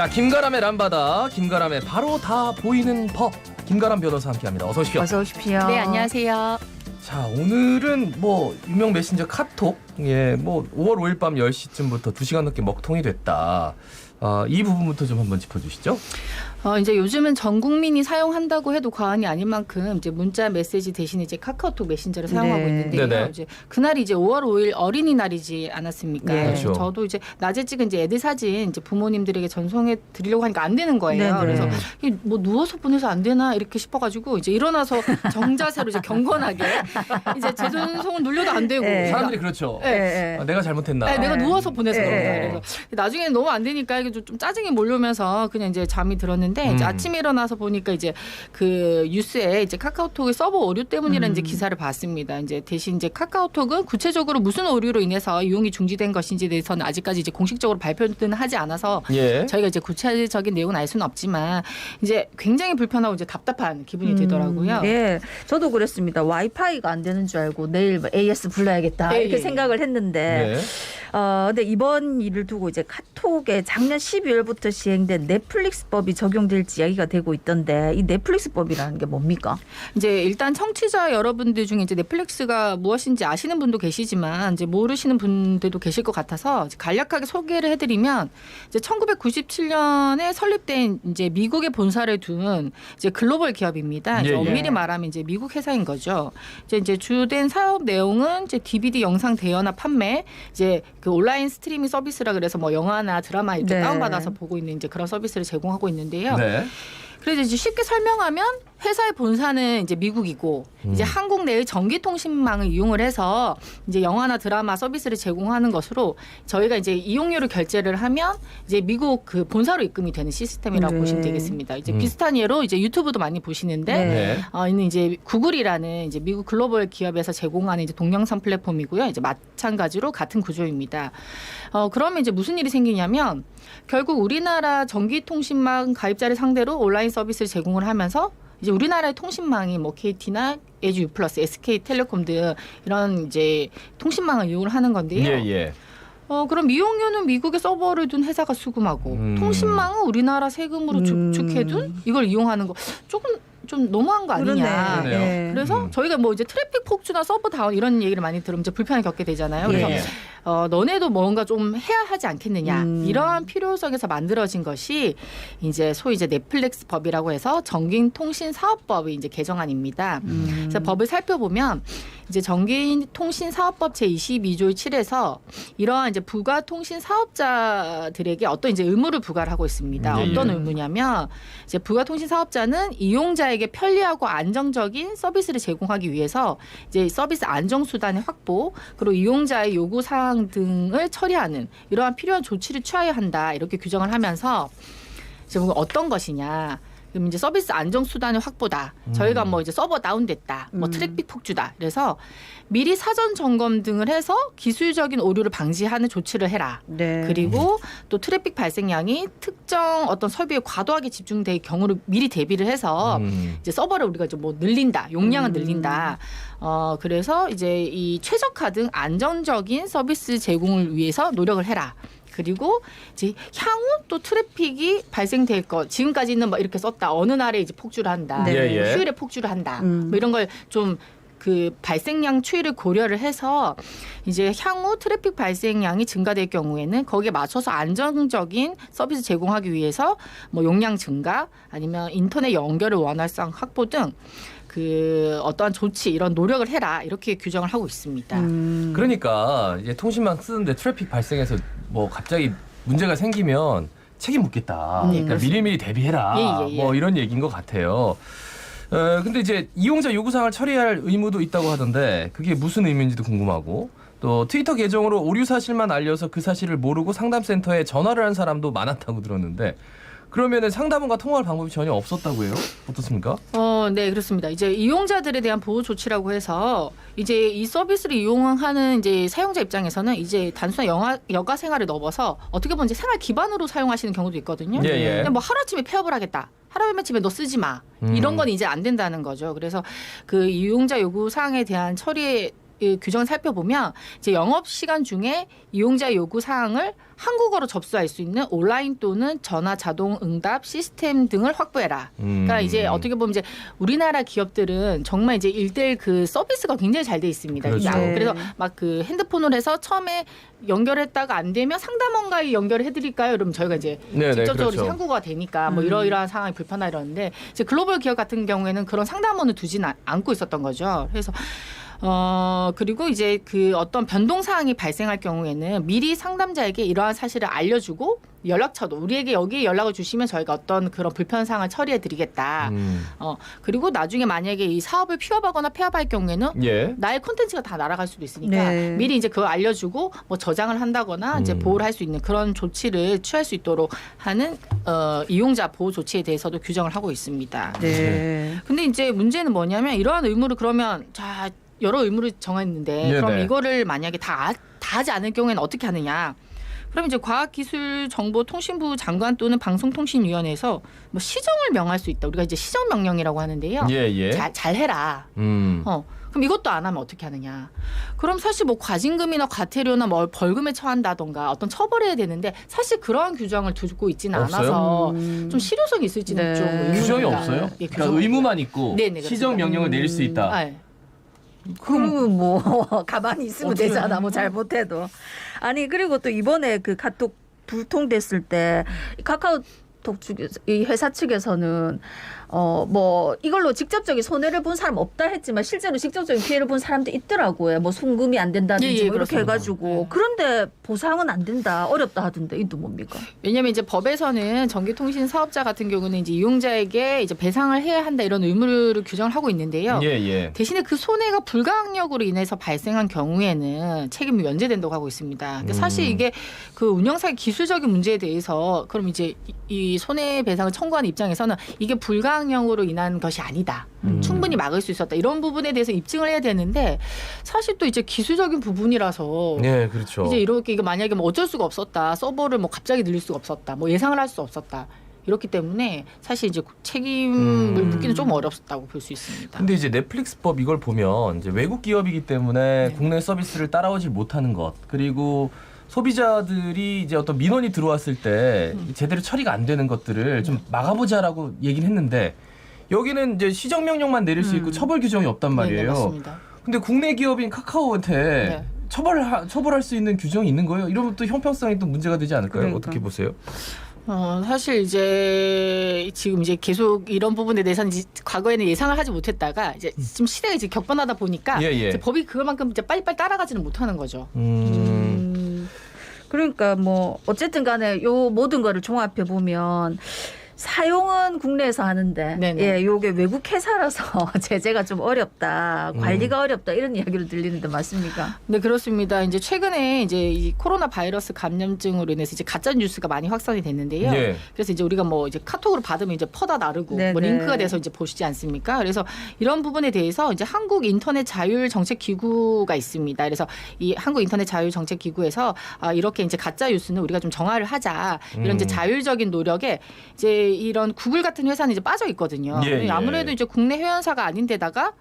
자, 김가람의 람바다, 김가람의 바로 다 보이는 법, 김가람 변호사 함께합니다. 어서 오십시오. 어서 오십시오. 네, 안녕하세요. 자, 오늘은 뭐 유명 메신저 카톡, 뭐 5월 5일 밤 10시쯤부터 2시간 넘게 먹통이 됐다. 이 부분부터 좀 한번 짚어주시죠. 이제 요즘은 전 국민이 사용한다고 해도 과언이 아닐 만큼 이제 문자 메시지 대신 이제 카카오톡 메신저를 사용하고 네. 있는데요. 네네. 이제 그날이 이제 5월 5일 어린이날이지 않았습니까? 네. 그렇죠. 저도 이제 낮에 찍은 이제 애들 사진 이제 부모님들에게 전송해 드리려고 하니까 안 되는 거예요. 네네. 그래서 이게 뭐 누워서 보내서 안 되나 이렇게 싶어가지고 이제 일어나서 정자세로 이제 경건하게 이제 제 전송을 눌려도 안 되고 네. 사람들이 그렇죠. 네. 내가 잘못했나. 네, 내가 누워서 보내서 네. 그런다. 그래서 나중에는 너무 안 되니까 이게 좀 짜증이 몰려오면서 그냥 이제 잠이 들었는데 이제 아침에 일어나서 보니까 이제 그 뉴스에 이제 카카오톡의 서버 오류 때문이라는 이제 기사를 봤습니다. 이제 대신 이제 카카오톡은 구체적으로 무슨 오류로 인해서 이용이 중지된 것인지에 대해서는 아직까지 이제 공식적으로 발표는 하지 않아서 예. 저희가 이제 구체적인 내용은 알 수는 없지만 이제 굉장히 불편하고 이제 답답한 기분이 들더라고요. 네, 저도 그랬습니다. 와이파이가 안 되는 줄 알고 내일 뭐 AS 불러야겠다 네, 이렇게 예. 생각을 했는데, 네. 근데 이번 일을 두고 이제 카톡에 작년 12월부터 시행된 넷플릭스법이 적용될지 이야기가 되고 있던데, 이 넷플릭스법이라는 게 뭡니까? 이제 일단 청취자 여러분들 중에 이제 넷플릭스가 무엇인지 아시는 분도 계시지만 이제 모르시는 분들도 계실 것 같아서 간략하게 소개를 해드리면 이제 1997년에 설립된 이제 미국의 본사를 둔 이제 글로벌 기업입니다. 이제 예, 예. 엄밀히 말하면 이제 미국 회사인 거죠. 이제 주된 사업 내용은 이제 DVD 영상 대여나 판매, 이제 그 온라인 스트리밍 서비스라 그래서 뭐 영화나 드라마 이렇게 네. 다운받아서 보고 있는 이제 그런 서비스를 제공하고 있는데요. 네. 그래서 이제 쉽게 설명하면 회사의 본사는 이제 미국이고 이제 한국 내의 전기통신망을 이용을 해서 이제 영화나 드라마 서비스를 제공하는 것으로 저희가 이제 이용료를 결제를 하면 이제 미국 그 본사로 입금이 되는 시스템이라고 네. 보시면 되겠습니다. 이제 비슷한 예로 이제 유튜브도 많이 보시는데 네. 이는 이제 구글이라는 이제 미국 글로벌 기업에서 제공하는 이제 동영상 플랫폼이고요. 이제 마찬가지로 같은 구조입니다. 그러면 이제 무슨 일이 생기냐면 결국 우리나라 전기통신망 가입자를 상대로 온라인 서비스를 제공을 하면서 이제 우리나라의 통신망이 뭐 KT나 LG U+, SK텔레콤 등 이런 이제 통신망을 이용을 하는 건데요. 예, 예. 그럼 이용료는 미국의 서버를 둔 회사가 수금하고 통신망은 우리나라 세금으로 축축해둔 이걸 이용하는 거 조금 좀 너무한 거 아니냐. 그러네요. 네. 그래서 저희가 뭐 이제 트래픽 폭주나 서버 다운 이런 얘기를 많이 들으면 이제 불편을 겪게 되잖아요. 그래서 예. 너네도 뭔가 좀 해야 하지 않겠느냐. 이러한 필요성에서 만들어진 것이 이제 소위 이제 넷플릭스 법이라고 해서 전기통신사업법의 이제 개정안입니다. 그래서 법을 살펴보면 이제 전기통신사업법 제22조 7에서 이러한 이제 부가통신 사업자들에게 어떤 이제 의무를 부과를 하고 있습니다. 예, 어떤 예. 의무냐면 이제 부가통신 사업자는 이용자에게 편리하고 안정적인 서비스를 제공하기 위해서 이제 서비스 안정 수단의 확보 그리고 이용자의 요구 사항 등을 처리하는 이러한 필요한 조치를 취하여야 한다 이렇게 규정을 하면서 이제 어떤 것이냐. 그럼 이제 서비스 안정 수단의 확보다. 저희가 뭐 이제 서버 다운됐다. 뭐 트래픽 폭주다. 그래서 미리 사전 점검 등을 해서 기술적인 오류를 방지하는 조치를 해라. 네. 그리고 또 트래픽 발생량이 특정 어떤 설비에 과도하게 집중될 경우를 미리 대비를 해서 이제 서버를 우리가 좀 뭐 늘린다. 용량을 늘린다. 그래서 이제 이 최적화 등 안정적인 서비스 제공을 위해서 노력을 해라. 그리고 이제 향후 또 트래픽이 발생될 것 지금까지는 뭐 이렇게 썼다 어느 날에 이제 폭주를 한다 네. 예, 예. 휴일에 폭주를 한다 뭐 이런 걸 좀 그 발생량 추이를 고려를 해서 이제 향후 트래픽 발생량이 증가될 경우에는 거기에 맞춰서 안정적인 서비스 제공하기 위해서 뭐 용량 증가 아니면 인터넷 연결을 원활성 확보 등 그 어떠한 조치 이런 노력을 해라 이렇게 규정을 하고 있습니다. 그러니까 이제 통신망 쓰는데 트래픽 발생해서 뭐 갑자기 문제가 생기면 책임 묻겠다. 그러니까 미리미리 대비해라. 예. 뭐 이런 얘기인 것 같아요. 근데 이제 이용자 요구사항을 처리할 의무도 있다고 하던데 그게 무슨 의미인지도 궁금하고 또 트위터 계정으로 오류 사실만 알려서 그 사실을 모르고 상담센터에 전화를 한 사람도 많았다고 들었는데 그러면은 상담원과 통화할 방법이 전혀 없었다고 해요? 어떻습니까? 네, 그렇습니다. 이제 이용자들에 대한 보호 조치라고 해서 이제 이 서비스를 이용하는 이제 사용자 입장에서는 이제 단순한 여가 생활을 넘어서 어떻게 보면 이제 생활 기반으로 사용하시는 경우도 있거든요. 예, 예. 근데 뭐 하루아침에 폐업을 하겠다. 하루아침에 너 쓰지 마. 이런 건 이제 안 된다는 거죠. 그래서 그 이용자 요구 사항에 대한 처리에 이 규정을 살펴보면 이제 영업 시간 중에 이용자 요구 사항을 한국어로 접수할 수 있는 온라인 또는 전화 자동 응답 시스템 등을 확보해라. 그러니까 이제 어떻게 보면 이제 우리나라 기업들은 정말 이제 1대1 그 서비스가 굉장히 잘 돼 있습니다. 그렇죠. 그래서 막 그 핸드폰으로 해서 처음에 연결했다가 안 되면 상담원과에 연결해 드릴까요? 그러면 저희가 이제 네네, 직접적으로 그렇죠. 이제 한국어가 되니까 뭐 이러이러한 상황이 불편하다 이러는데 이제 글로벌 기업 같은 경우에는 그런 상담원을 두지는 않고 있었던 거죠. 그래서 그리고 이제 그 어떤 변동 사항이 발생할 경우에는 미리 상담자에게 이러한 사실을 알려주고 연락처도 우리에게 여기에 연락을 주시면 저희가 어떤 그런 불편 사항을 처리해 드리겠다. 그리고 나중에 만약에 이 사업을 폐업하거나 폐업할 경우에는 예. 나의 콘텐츠가 다 날아갈 수도 있으니까 네. 미리 이제 그걸 알려주고 뭐 저장을 한다거나 이제 보호를 할 수 있는 그런 조치를 취할 수 있도록 하는 이용자 보호 조치에 대해서도 규정을 하고 있습니다. 네. 근데 이제 문제는 뭐냐면 이러한 의무를 그러면 자 여러 의무를 정했는데 네네. 그럼 이거를 만약에 다 하지 않을 경우에는 어떻게 하느냐? 그럼 이제 과학기술정보통신부 장관 또는 방송통신위원회에서 뭐 시정을 명할 수 있다. 우리가 이제 시정 명령이라고 하는데요. 예. 잘 해라. 그럼 이것도 안 하면 어떻게 하느냐? 그럼 사실 뭐 과징금이나 과태료나 뭐 벌금에 처한다던가 어떤 처벌해야 되는데 사실 그러한 규정을 두고 있지는 없어요? 않아서 좀 실효성이 있을지는 네. 좀 의문입니다. 규정이 없어요? 예, 그러니까 규정이 의무만 있고 네네, 시정 그렇습니다. 명령을 내릴 수 있다. 아, 예. 그러면 뭐 가만히 있으면 어떻게 되잖아. 뭐 잘못해도. 아니 그리고 또 이번에 그 카톡 불통됐을 때 카카오톡 측에서 이 회사 측에서는 뭐 이걸로 직접적인 손해를 본 사람 없다 했지만 실제로 직접적인 피해를 본 사람도 있더라고요. 뭐 송금이 안 된다든지 예, 뭐 이렇게 그렇습니다. 해가지고 네. 그런데 보상은 안 된다 어렵다 하던데 이도 뭡니까? 왜냐하면 이제 법에서는 전기통신 사업자 같은 경우는 이제 이용자에게 이제 배상을 해야 한다 이런 의무를 규정을 하고 있는데요. 예. 대신에 그 손해가 불가항력으로 인해서 발생한 경우에는 책임이 면제된다고 하고 있습니다. 근데 사실 이게 그 운영사의 기술적인 문제에 대해서 그럼 이제 이 손해배상을 청구하는 입장에서는 이게 불가항력으로 인한 것이 아니다. 충분히 막을 수 있었다. 이런 부분에 대해서 입증을 해야 되는데 사실 또 이제 기술적인 부분이라서 예, 그렇죠. 이제 이렇게 이거 만약에 뭐 어쩔 수가 없었다. 서버를 뭐 갑자기 늘릴 수가 없었다. 뭐 예상을 할 수 없었다. 이렇기 때문에 사실 이제 책임을 묻기는 좀 어렵다고 볼 수 있습니다. 근데 이제 넷플릭스법 이걸 보면 이제 외국 기업이기 때문에 국내 서비스를 따라오지 못하는 것 그리고 소비자들이 이제 어떤 민원이 들어왔을 때 제대로 처리가 안 되는 것들을 좀 막아보자라고 얘기를 했는데 여기는 이제 시정 명령만 내릴 수 있고 처벌 규정이 없단 말이에요. 네, 맞습니다. 근데 국내 기업인 카카오한테 네. 처벌할 수 있는 규정이 있는 거예요? 이러면 또 형평성이 또 문제가 되지 않을까요? 그러니까. 어떻게 보세요? 사실 이제 지금 이제 계속 이런 부분에 대해서는 이제 과거에는 예상을 하지 못했다가 이제 좀 시대가 이제 격변하다 보니까 예. 이제 법이 그만큼 이제 빨리빨리 따라가지는 못하는 거죠. 그러니까 뭐 어쨌든 간에 요 모든 거를 종합해 보면 사용은 국내에서 하는데 네네. 예, 요게 외국 회사라서 제재가 좀 어렵다, 관리가 어렵다 이런 이야기를 들리는데 맞습니까? 네, 그렇습니다. 이제 최근에 이제 이 코로나 바이러스 감염증으로 인해서 이제 가짜 뉴스가 많이 확산이 됐는데요. 예. 그래서 이제 우리가 뭐 이제 카톡으로 받으면 이제 퍼다 나르고 네네. 뭐 링크가 돼서 이제 보시지 않습니까? 그래서 이런 부분에 대해서 이제 한국 인터넷 자율 정책 기구가 있습니다. 그래서 이 한국 인터넷 자율 정책 기구에서 이렇게 이제 가짜 뉴스는 우리가 좀 정화를 하자 이런 이제 자율적인 노력에 이제 이런 구글 같은 회사는 이제 빠져 있거든요. 예. 아무래도 이제 국내 회원사가 아닌데다가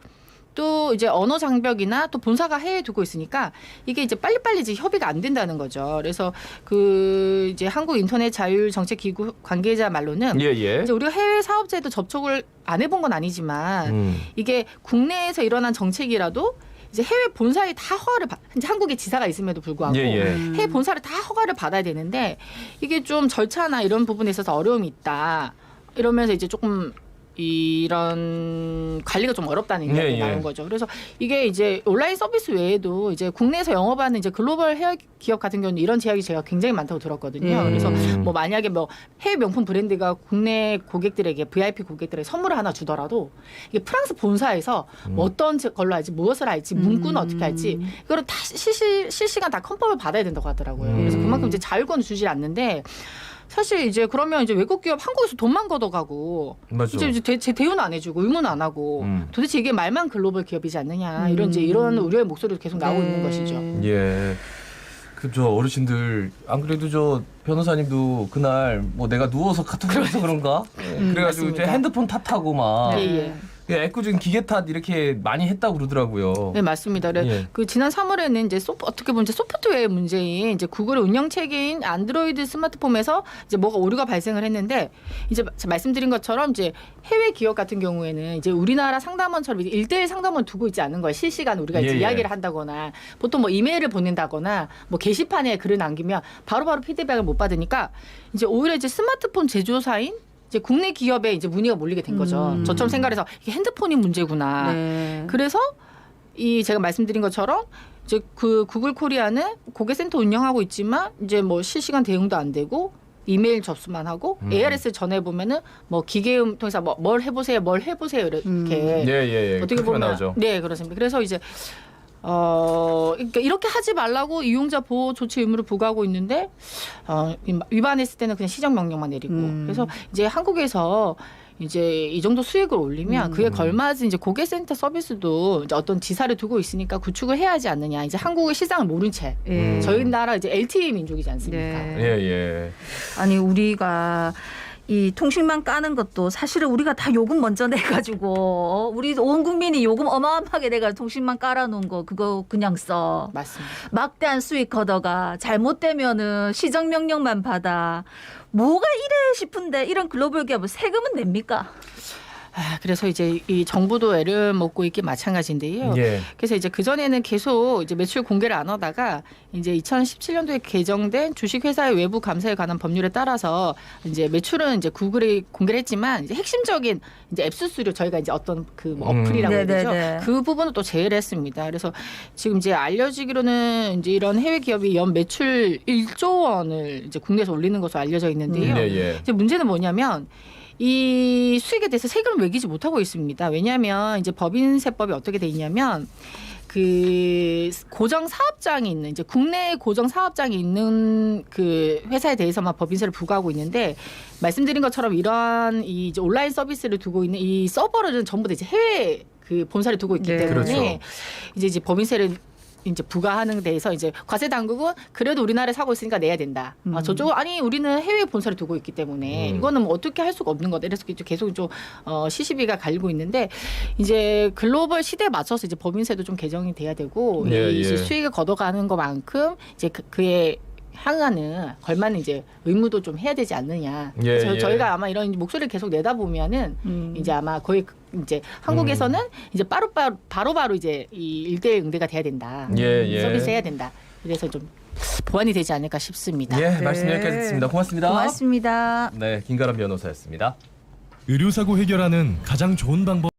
또 이제 언어 장벽이나 또 본사가 해외에 두고 있으니까 이게 이제 빨리빨리 이제 협의가 안 된다는 거죠. 그래서 그 이제 한국 인터넷 자율 정책 기구 관계자 말로는 예. 이제 우리가 해외 사업자에도 접촉을 안 해본 건 아니지만 이게 국내에서 일어난 정책이라도 이제 해외 본사에 다 허가를 이제 한국에 지사가 있음에도 불구하고 예. 해외 본사를 다 허가를 받아야 되는데 이게 좀 절차나 이런 부분에 있어서 어려움이 있다. 이러면서 이제 조금 이런 관리가 좀 어렵다는 이야기가 예. 나온 거죠. 그래서 이게 이제 온라인 서비스 외에도 이제 국내에서 영업하는 이제 글로벌 해외 기업 같은 경우는 이런 제약이 제가 굉장히 많다고 들었거든요. 그래서 뭐 만약에 뭐 해외 명품 브랜드가 국내 고객들에게 VIP 고객들에게 선물을 하나 주더라도 이게 프랑스 본사에서 뭐 어떤 걸로 할지 무엇을 할지 문구는 어떻게 할지 이거를 다 실시간 다 컨펌을 받아야 된다고 하더라고요. 그래서 그만큼 이제 자율권을 주지 않는데. 사실 이제 그러면 이제 외국 기업 한국에서 돈만 걷어가고 맞죠. 이제 제 대우는 안 해주고 의무는 안 하고 도대체 이게 말만 글로벌 기업이지 않느냐 이런 이제 이런 우려의 목소리도 계속 나오고 있는 것이죠. 예. 그저 어르신들 안 그래도 저 변호사님도 그날 뭐 내가 누워서 카톡을 해서 그런가? 그래가지고 이제 맞습니다. 핸드폰 탓하고 막 예. 애꿎은 기계 탓 이렇게 많이 했다고 그러더라고요. 네, 맞습니다. 예. 그 지난 3월에는 이제 어떻게 보면 이제 소프트웨어 문제인 이제 구글의 운영 체계인 안드로이드 스마트폰에서 이제 뭐가 오류가 발생을 했는데 이제 말씀드린 것처럼 이제 해외 기업 같은 경우에는 이제 우리나라 상담원처럼 1대1 상담원 두고 있지 않는 거예요. 실시간 우리가 이제 예, 예. 이야기를 한다거나 보통 뭐 이메일을 보낸다거나 뭐 게시판에 글을 남기면 바로바로 피드백을 못 받으니까 이제 오히려 이제 스마트폰 제조사인 이제 국내 기업에 이제 문의가 몰리게 된 거죠. 저처럼 생각해서 이게 핸드폰이 문제구나. 네. 그래서 이 제가 말씀드린 것처럼 이제 그 구글 코리아는 고객센터 운영하고 있지만 이제 뭐 실시간 대응도 안 되고 이메일 접수만 하고 ARS 전해 보면은 뭐 기계음 통해서 뭘 해보세요 이렇게 예. 어떻게 그렇게만 보면 나오죠. 네 그렇습니다. 그래서 이제 그러니까 이렇게 하지 말라고 이용자 보호 조치 의무를 부과하고 있는데 위반했을 때는 그냥 시정 명령만 내리고 그래서 이제 한국에서 이제 이 정도 수익을 올리면 그에 걸맞은 이제 고객센터 서비스도 이제 어떤 지사를 두고 있으니까 구축을 해야 하지 않느냐. 이제 한국의 시장을 모른 채 저희 나라 이제 LTE 민족이지 않습니까? 네. 예. 아니 우리가 이 통신망 까는 것도 사실은 우리가 다 요금 먼저 내가지고 우리 온 국민이 요금 어마어마하게 내가지고 통신망 깔아놓은 거 그거 그냥 써. 맞습니다. 막대한 수익 걷어가 잘못되면은 시정명령만 받아. 뭐가 이래 싶은데 이런 글로벌 기업은 세금은 냅니까? 그래서 이제 이 정부도 애를 먹고 있기 마찬가지인데요. 예. 그래서 이제 그 전에는 계속 이제 매출 공개를 안 하다가 이제 2017년도에 개정된 주식회사의 외부 감사에 관한 법률에 따라서 이제 매출은 이제 구글이 공개를 했지만 이제 핵심적인 이제 앱 수수료 저희가 이제 어떤 그 뭐 어플이라고 해야 되죠. 네네네. 그 부분은 또 제외를 했습니다. 그래서 지금 이제 알려지기로는 이제 이런 해외 기업이 연 매출 1조 원을 이제 국내에서 올리는 것으로 알려져 있는데요. 예. 이제 문제는 뭐냐면 이 수익에 대해서 세금을 매기지 못하고 있습니다. 왜냐하면 이제 법인세법이 어떻게 돼 있냐면 그 고정 사업장이 있는 이제 국내 고정 사업장이 있는 그 회사에 대해서만 법인세를 부과하고 있는데 말씀드린 것처럼 이러한 이 이제 온라인 서비스를 두고 있는 이 서버를 전부 다 이제 해외 그 본사를 두고 있기 네. 때문에 그렇죠. 이제 법인세를 이제 부과하는 데에서 이제 과세 당국은 그래도 우리나라에 사고 있으니까 내야 된다. 저쪽은 아니 우리는 해외 본사를 두고 있기 때문에 이거는 뭐 어떻게 할 수가 없는 거다. 그래서 계속 좀 시시비가 갈리고 있는데 이제 글로벌 시대에 맞춰서 이제 법인세도 좀 개정이 돼야 되고 이 수익을 걷어가는 것만큼 이제 그의 향하는 걸맞는 이제 의무도 좀 해야 되지 않느냐. 그래서 저희가 아마 이런 목소리를 계속 내다 보면은 이제 아마 거의 이제 한국에서는 이제 바로바로 이제 이 1대1 응대가 돼야 된다. 서비스 해야 된다. 그래서 좀 보완이 되지 않을까 싶습니다. 예, 말씀 여기까지 듣습니다. 고맙습니다. 고맙습니다. 네, 김가람 변호사였습니다. 의료사고 해결하는 가장 좋은 방법